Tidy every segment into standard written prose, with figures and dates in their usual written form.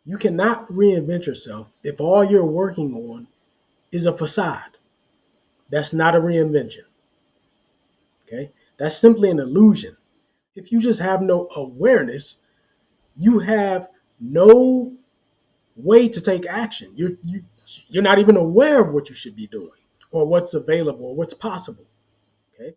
You cannot reinvent yourself if all you're working on is a facade. That's not a reinvention. Okay? That's simply an illusion. If you just have no awareness, you have no way to take action. You're not even aware of what you should be doing or what's available or what's possible. Okay?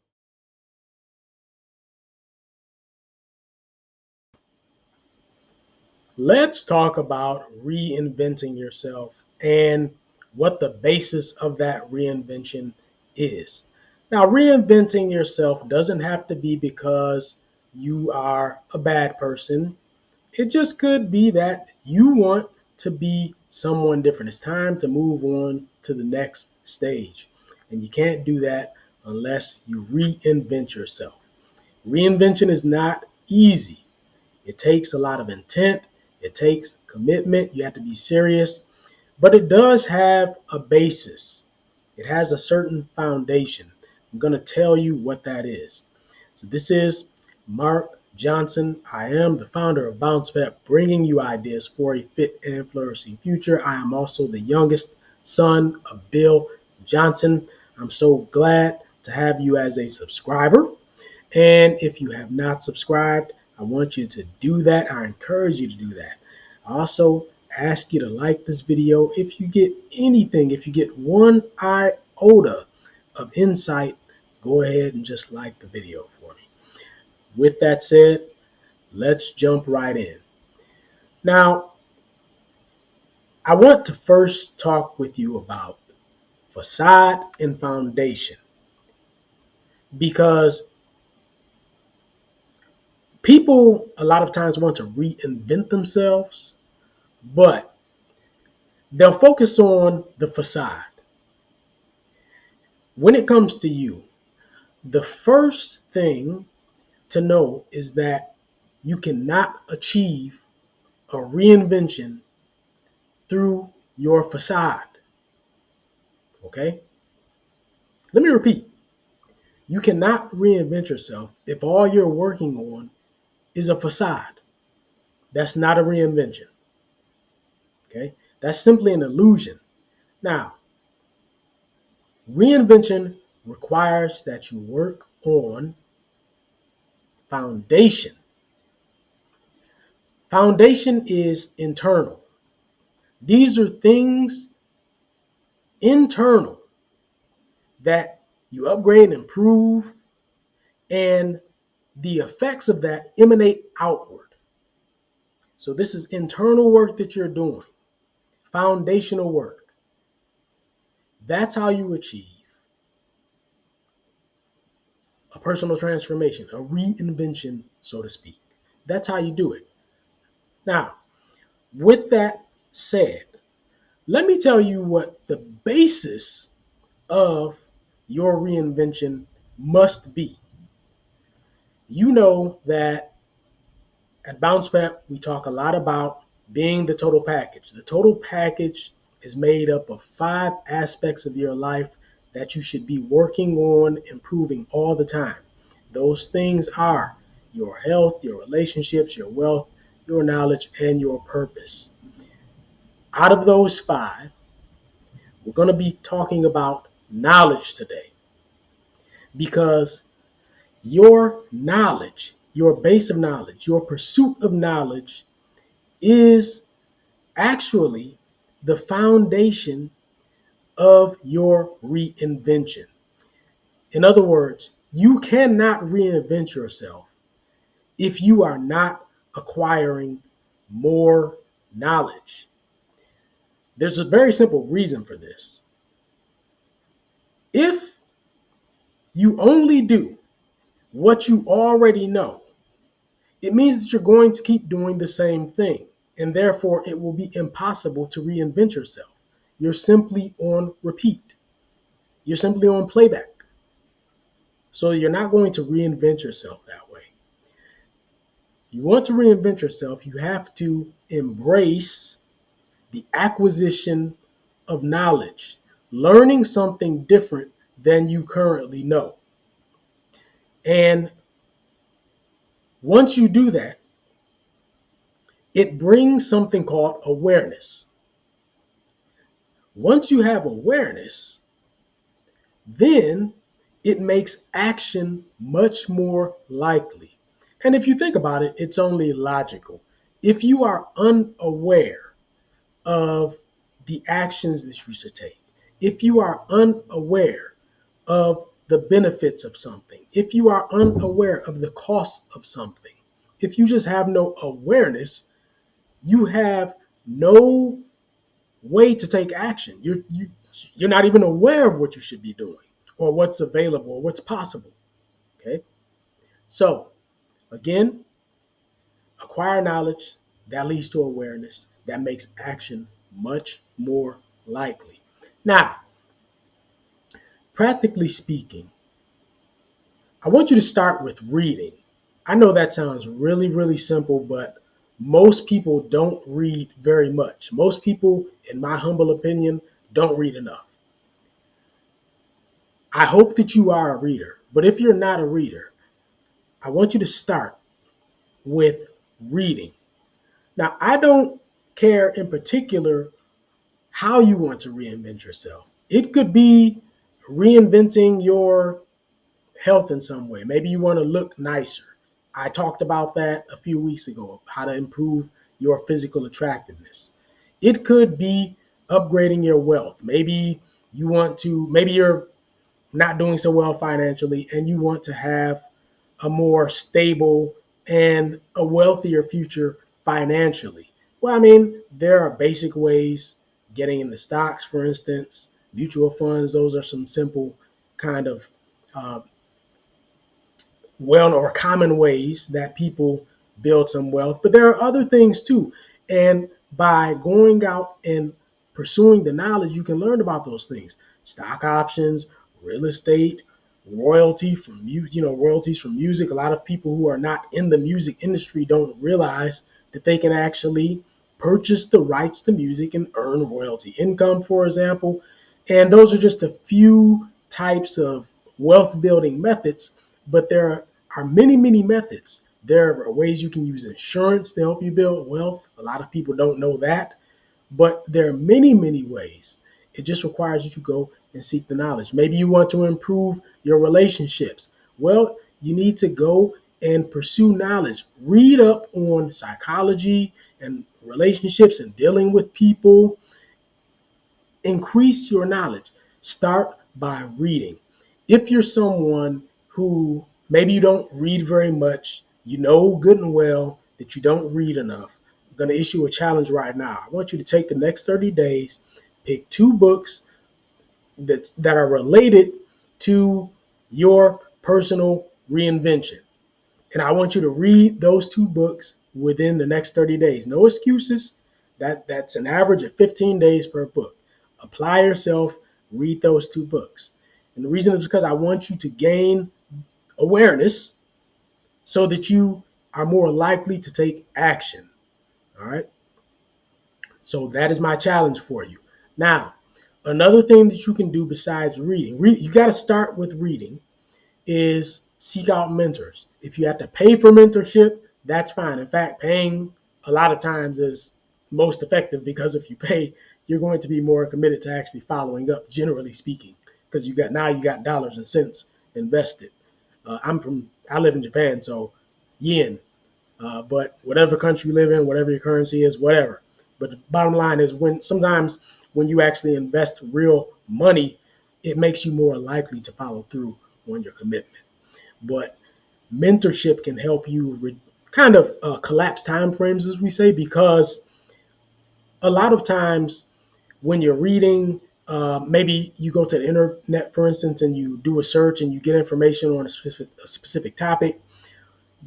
Let's talk about reinventing yourself and what the basis of that reinvention is. Now, reinventing yourself doesn't have to be because you are a bad person. It just could be that you want to be someone different. It's time to move on to the next stage. And you can't do that unless you reinvent yourself. Reinvention is not easy. It takes a lot of intent, it takes commitment. You have to be serious, but it does have a basis. It has a certain foundation. I'm going to tell you what that is. So, this is Mark Johnson. I am the founder of BouncePep, bringing you ideas for a fit and flourishing future. I am also the youngest son of Bill Johnson. I'm so glad to have you as a subscriber. And if you have not subscribed, I want you to do that. I encourage you to do that. I also ask you to like this video. If you get anything, if you get one iota of insight, go ahead and just like the video for me. With that said, let's jump right in. Now, I want to first talk with you about facade and foundation, because people a lot of times want to reinvent themselves, but they'll focus on the facade. When it comes to you, the first thing to know is that you cannot achieve a reinvention through your facade. Okay? Let me repeat. You cannot reinvent yourself if all you're working on is a facade. That's not a reinvention. Okay? That's simply an illusion. Now, reinvention requires that you work on foundation. Foundation is internal. These are things internal that you upgrade and improve, and the effects of that emanate outward. So this is internal work that you're doing, foundational work. That's how you achieve a personal transformation, a reinvention, so to speak. That's how you do it. Now, with that said, let me tell you what the basis of your reinvention must be. You know that at BouncePep, we talk a lot about being the total package. The total package is made up of 5 aspects of your life that you should be working on improving all the time. Those things are your health, your relationships, your wealth, your knowledge, and your purpose. Out of those 5, we're going to be talking about knowledge today, because your knowledge, your base of knowledge, your pursuit of knowledge is actually the foundation of your reinvention. In other words, you cannot reinvent yourself if you are not acquiring more knowledge. There's a very simple reason for this. If you only do what you already know, it means that you're going to keep doing the same thing, and therefore it will be impossible to reinvent yourself. You're simply on repeat. You're simply on playback. So you're not going to reinvent yourself that way. You want to reinvent yourself, you have to embrace the acquisition of knowledge, learning something different than you currently know. And once you do that, It brings something called awareness. Once you have awareness, then it makes action much more likely. And if you think about it, it's only logical. If you are unaware of the actions that you should take, if you are unaware of the benefits of something, if you are unaware of the cost of something, if you just have no awareness, you have no way to take action. You're not even aware of what you should be doing or what's available or what's possible. Okay. So again, acquire knowledge that leads to awareness that makes action much more likely. Now, practically speaking, I want you to start with reading. I know that sounds really, really simple, but most people don't read very much. Most people, in my humble opinion, don't read enough. I hope that you are a reader, but if you're not a reader, I want you to start with reading. Now, I don't care in particular how you want to reinvent yourself. It could be reinventing your health in some way. Maybe you want to look nicer. I talked about that a few weeks ago, how to improve your physical attractiveness. It could be upgrading your wealth. Maybe you're not doing so well financially and you want to have a more stable and a wealthier future financially. Well, I mean, there are basic ways, getting into stocks, for instance, mutual funds. Those are some simple kind of uh, well or common ways that people build some wealth. But there are other things too. And by going out and pursuing the knowledge, you can learn about those things. Stock options, real estate, royalties from music. A lot of people who are not in the music industry don't realize that they can actually purchase the rights to music and earn royalty income, for example. And those are just a few types of wealth building methods, but there are many, many methods. There are ways you can use insurance to help you build wealth. A lot of people don't know that, but there are many, many ways. It just requires you to go and seek the knowledge. Maybe you want to improve your relationships. Well, you need to go and pursue knowledge. Read up on psychology and relationships and dealing with people. Increase your knowledge. Start by reading. If you're someone who maybe you don't read very much, you know good and well that you don't read enough, I'm going to issue a challenge right now. I want you to take the next 30 days, pick two books that are related to your personal reinvention. And I want you to read those two books within the next 30 days. No excuses. That's an average of 15 days per book. Apply yourself, read those two books. And the reason is because I want you to gain awareness so that you are more likely to take action. All right. So that is my challenge for you. Now, another thing that you can do besides reading, you got to start with reading, is seek out mentors. If you have to pay for mentorship, that's fine. In fact, paying a lot of times is most effective because if you pay, you're going to be more committed to actually following up, generally speaking, because you got dollars and cents invested. I live in Japan, so yen. But whatever country you live in, whatever your currency is, whatever. But the bottom line is when you actually invest real money, it makes you more likely to follow through on your commitment. But mentorship can help you kind of collapse time frames, as we say, because a lot of times when you're reading, maybe you go to the internet, for instance, and you do a search and you get information on a specific topic.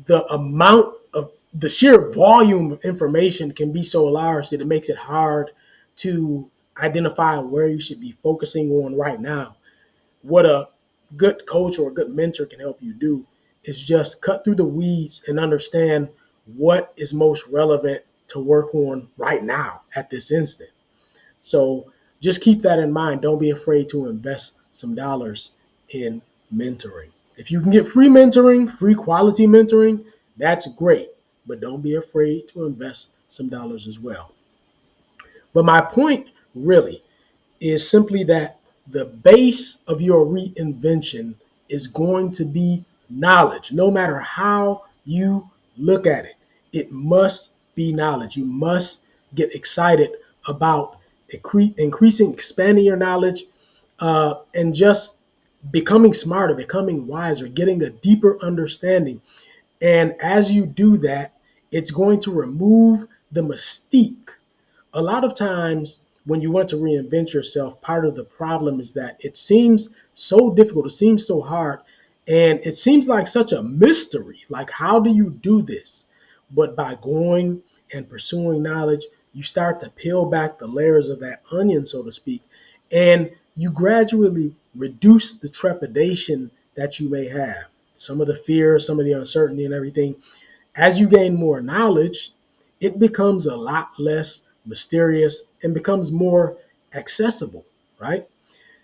The sheer volume of information can be so large that it makes it hard to identify where you should be focusing on right now. What a good coach or a good mentor can help you do is just cut through the weeds and understand what is most relevant to work on right now at this instant. So just keep that in mind. Don't be afraid to invest some dollars in mentoring. If you can get free mentoring, free quality mentoring, that's great. But don't be afraid to invest some dollars as well. But my point really is simply that the base of your reinvention is going to be knowledge, no matter how you look at it. It must be knowledge. You must get excited about increasing, expanding your knowledge, and just becoming smarter, becoming wiser, getting a deeper understanding. And as you do that, it's going to remove the mystique. A lot of times when you want to reinvent yourself, part of the problem is that it seems so difficult, it seems so hard, and it seems like such a mystery. Like, how do you do this? But by going and pursuing knowledge, you start to peel back the layers of that onion, so to speak, and you gradually reduce the trepidation that you may have, some of the fear, some of the uncertainty, and everything. As you gain more knowledge, it becomes a lot less mysterious and becomes more accessible, right?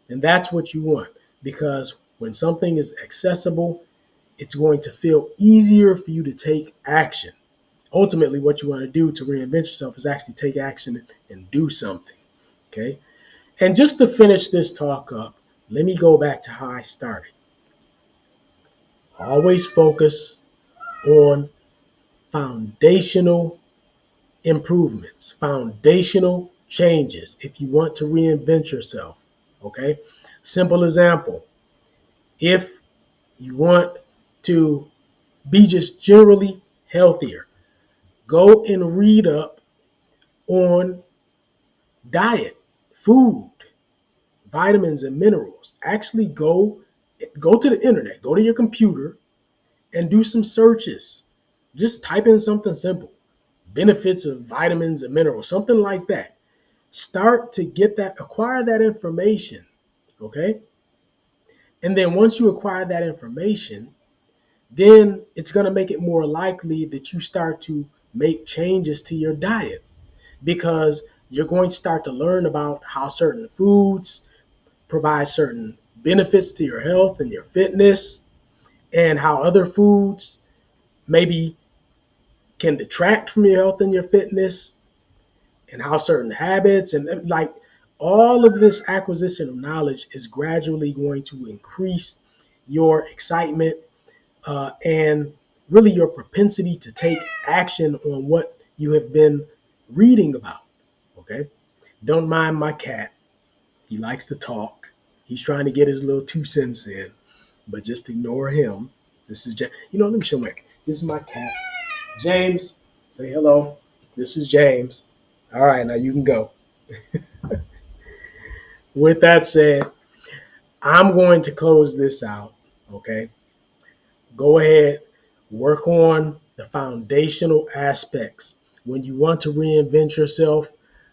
And that's what you want, because when something is accessible, it's going to feel easier for you to take action. Ultimately, what you want to do to reinvent yourself is actually take action and do something, okay? And just to finish this talk up, let me go back to how I started. Always focus on foundational improvements, foundational changes if you want to reinvent yourself. Okay? Simple example. If you want to be just generally healthier, go and read up on diet, food, vitamins and minerals. Actually go to the internet, go to your computer and do some searches. Just type in something simple. Benefits of vitamins and minerals, something like that. Start to acquire that information, okay? And then once you acquire that information, then it's going to make it more likely that you start to make changes to your diet, because you're going to start to learn about how certain foods provide certain benefits to your health and your fitness, and how other foods maybe can detract from your health and your fitness, and how certain habits and like all of this acquisition of knowledge is gradually going to increase your excitement, and really your propensity to take action on what you have been reading about. Okay? Don't mind my cat. He likes to talk. He's trying to get his little 2 cents in, but just ignore him. This is James. Let me show my. This is my cat. James, say hello. This is James. All right, now you can go. With that said, I'm going to close this out. Okay. Go ahead, work on the foundational aspects. When you want to reinvent yourself,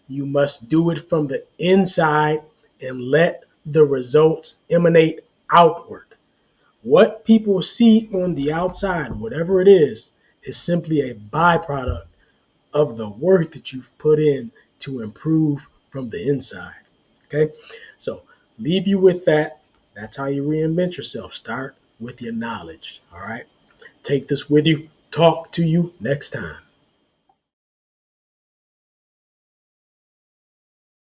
you must do it from the inside and let the results emanate outward. What people see on the outside, whatever it is simply a byproduct of the work that you've put in to improve from the inside. Okay? So leave you with that. That's how you reinvent yourself. Start with your knowledge. All right? Take this with you. Talk to you next time.